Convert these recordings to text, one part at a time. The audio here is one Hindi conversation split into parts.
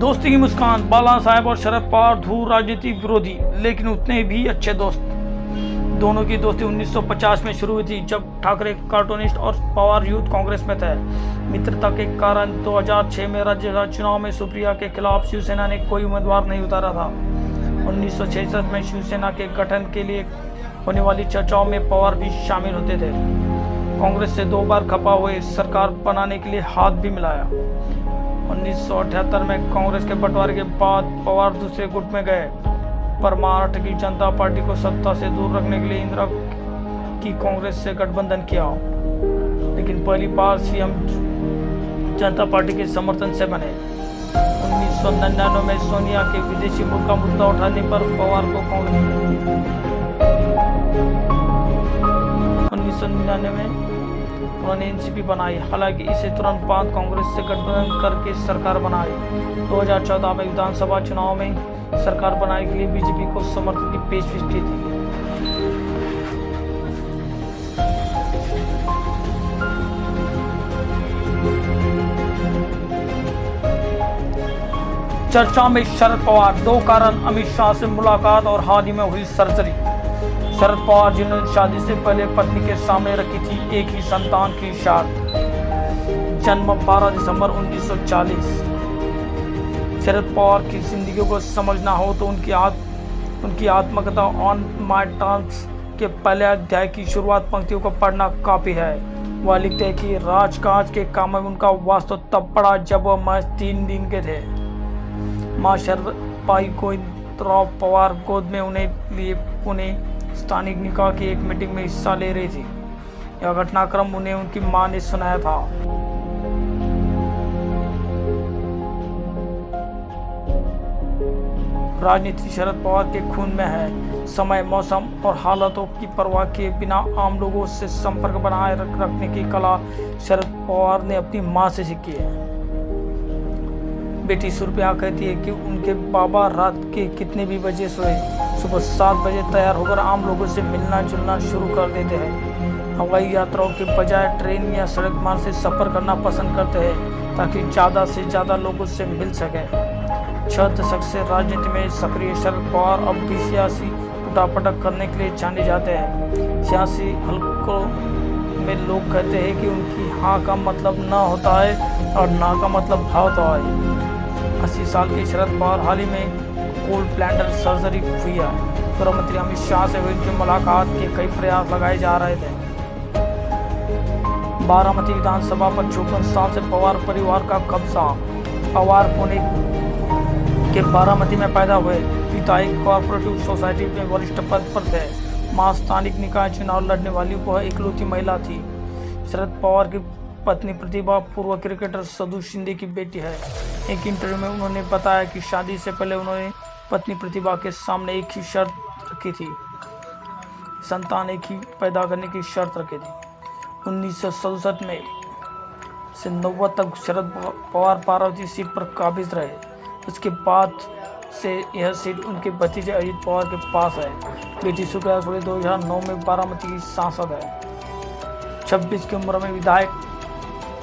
दोस्ती की मुस्कान, बाला साहेब और शरद पवार धूर राजनीतिक विरोधी लेकिन उतने भी अच्छे दोस्त। दोनों की दोस्ती 1950 में शुरू हुई थी जब ठाकरे कार्टूनिस्ट और पवार यूथ कांग्रेस में थे। मित्रता के कारण 2006 में राज्यसभा चुनाव में सुप्रिया के खिलाफ शिवसेना ने कोई उम्मीदवार नहीं उतारा था। 1966 में शिवसेना के गठन के लिए होने वाली चर्चाओं में पवार भी शामिल होते थे। कांग्रेस से 2 बार खपा हुए सरकार बनाने के लिए हाथ भी मिलाया। 1978 में कांग्रेस के बंटवारे के बाद पवार दूसरे गुट में गए, पर महाराष्ट्र की जनता पार्टी को सत्ता से दूर रखने के लिए इंदिरा की कांग्रेस से गठबंधन किया, लेकिन पहली बार सीएम जनता पार्टी के समर्थन से बने। 1999 में सोनिया के विदेशी मुल्क का मुद्दा उठाने पर पवार को कांग्रेस 1999 में उन्होंने एनसीपी बनाई, हालांकि इसे तुरंत बाद कांग्रेस से गठबंधन करके सरकार बनाई। 2014 में विधानसभा चुनाव में सरकार बनाने के लिए बीजेपी को समर्थन की पेशकश की थी। चर्चा में शरद पवार, 2 कारण अमित शाह से मुलाकात और हाल ही में हुई सर्जरी। शरद पवार जिन्होंने शादी से पहले पत्नी के सामने रखी थी एक ही संतान की शाद, जन्म 12 दिसंबर 1940। शरद पवार की जिंदगी को समझना हो तो उनकी आत्मकथा ऑन माय टर्म्स के पहले अध्याय की शुरुआत पंक्तियों को पढ़ना काफी है। वह लिखते हैं कि राजकाज के काम में उनका वास्तव तब पड़ा जब वह महज 3 दिन के थे। माँ शरद पाई गोविंदराव पवार गोद में उन्हें स्थानिक निकाह की एक मीटिंग में हिस्सा ले रही थी। यह घटनाक्रम उन्हें उनकी मां ने सुनाया था। राजनीति शरद पवार के खून में है। समय, मौसम और हालातों की परवाह किए बिना आम लोगों से संपर्क बनाए रखने की कला शरद पवार ने अपनी मां से सीखी है। बेटी सुरभिया कहती है कि उनके बाबा रात के कितने भी बजे सोए, सुबह 7 बजे तैयार होकर आम लोगों से मिलना जुलना शुरू कर देते हैं। हवाई यात्राओं के बजाय ट्रेन या सड़क मार्ग से सफ़र करना पसंद करते हैं ताकि ज़्यादा से ज़्यादा लोगों से मिल सके। 6 दशक से राजनीति में सक्रिय शरद पवार अब भी सियासी उठापटक करने के लिए जाने जाते हैं। सियासी हलकों में लोग कहते हैं कि उनकी हाँ का मतलब ना होता है और ना का मतलब हाँ होता है। 80 साल के शरद पवार हाल ही में कोल्ड ब्लैडर सर्जरी हुई है। गृह मंत्री अमित शाह से हुई उनकी मुलाकात के कई प्रयास लगाए जा रहे थे। बारामती विधानसभा पर 54 साल से पवार परिवार का कब्जा। पवार पुणे के बारामती में पैदा हुए, पिता एक कोऑपरेटिव सोसाइटी में वरिष्ठ पद पर थे। मां स्थानिक निकाय चुनाव लड़ने वाली वह इकलौती महिला थी। शरद पवार की पत्नी प्रतिभा पूर्व क्रिकेटर सदू शिंदे की बेटी है। एक इंटरव्यू में उन्होंने बताया कि शादी से पहले उन्होंने पत्नी प्रतिभा के सामने एक ही शर्त रखी थी, संतान एक ही पैदा करने की शर्त रखी थी। 1967 में से 90 तक शरद पवार पार्वती सीट पर काबिज रहे। उसके बाद से यह सीट उनके भतीजे अजित पवार के पास है। बेटी सुप्रिया सुले 2009 में बारामती की सांसद है। 26 की उम्र में विधायक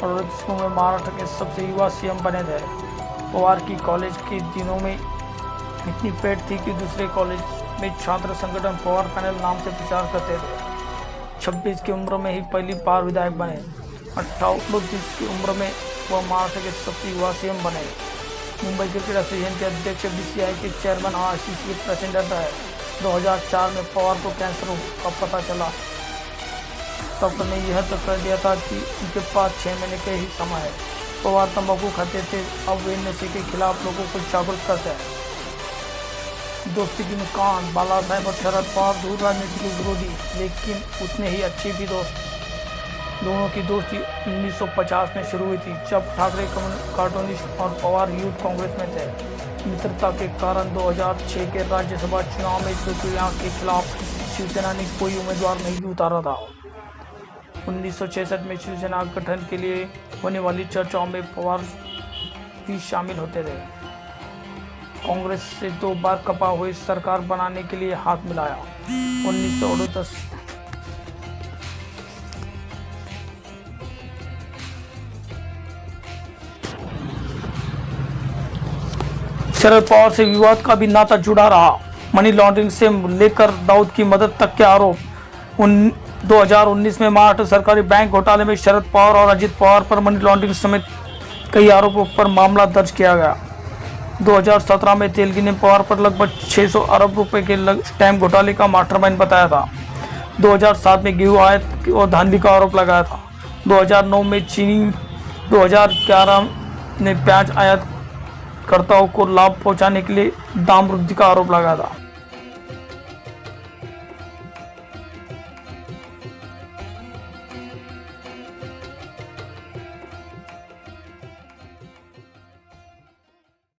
और में महाराष्ट्र के सबसे युवा सीएम बने थे। पवार की कॉलेज के दिनों में इतनी पेट थी कि दूसरे कॉलेज में छात्र संगठन पवार पैनल नाम से प्रचार करते थे। 26 की उम्र में ही पहली बार विधायक बने। 28 की उम्र में वह महाराष्ट्र के सबसे युवा सीएम बने। मुंबई क्रिकेट एसोसिएशन के अध्यक्ष, बीसीसीआई के चेयरमैन और आईसीसी के प्रेसिडेंट रहे। 2004 में पवार को कैंसर का पता चला। डॉक्टर ने यह तक कर दिया था कि उनके पास 6 महीने के ही समय है। पवार तंबाकू खाते थे, अब वे नशे के खिलाफ लोगों को जागरूक करते हैं। दोस्ती की मुस्कान, बाला साहेब और शरद पवार दूर राजनीति के विरोधी लेकिन उतने ही अच्छे भी दोस्त। दोनों की दोस्ती 1950 में शुरू हुई थी जब ठाकरे कार्टूनिस्ट और पवार यूथ कांग्रेस में थे। मित्रता के कारण 2006 के राज्यसभा चुनाव में सुप्रिया के खिलाफ शिवसेना ने कोई उम्मीदवार नहीं उतारा था। 1966 में शिवसेना गठन के लिए होने वाली चर्चाओं में पवार भी शामिल होते थे। कांग्रेस से 2 बार खपा हुई सरकार बनाने के लिए हाथ मिलाया। 1968 शरद पवार से विवाद का भी नाता जुड़ा रहा। मनी लॉन्ड्रिंग से लेकर दाऊद की मदद तक के आरोप। 2019 में महाराष्ट्र सरकारी बैंक घोटाले में शरद पवार और अजित पवार पर मनी लॉन्ड्रिंग समेत कई आरोपों पर मामला दर्ज किया गया। 2017 में तेलगी ने पवार पर लगभग 600 अरब रुपए के स्टैम्प घोटाले का मास्टरमाइंड बताया था। 2007 में गेहूं आयात और धांधली का आरोप लगाया था। 2009 में चीनी, 2011 में प्याज आयातकर्ताओं को लाभ पहुंचाने के लिए दाम वृद्धि का आरोप लगाया था।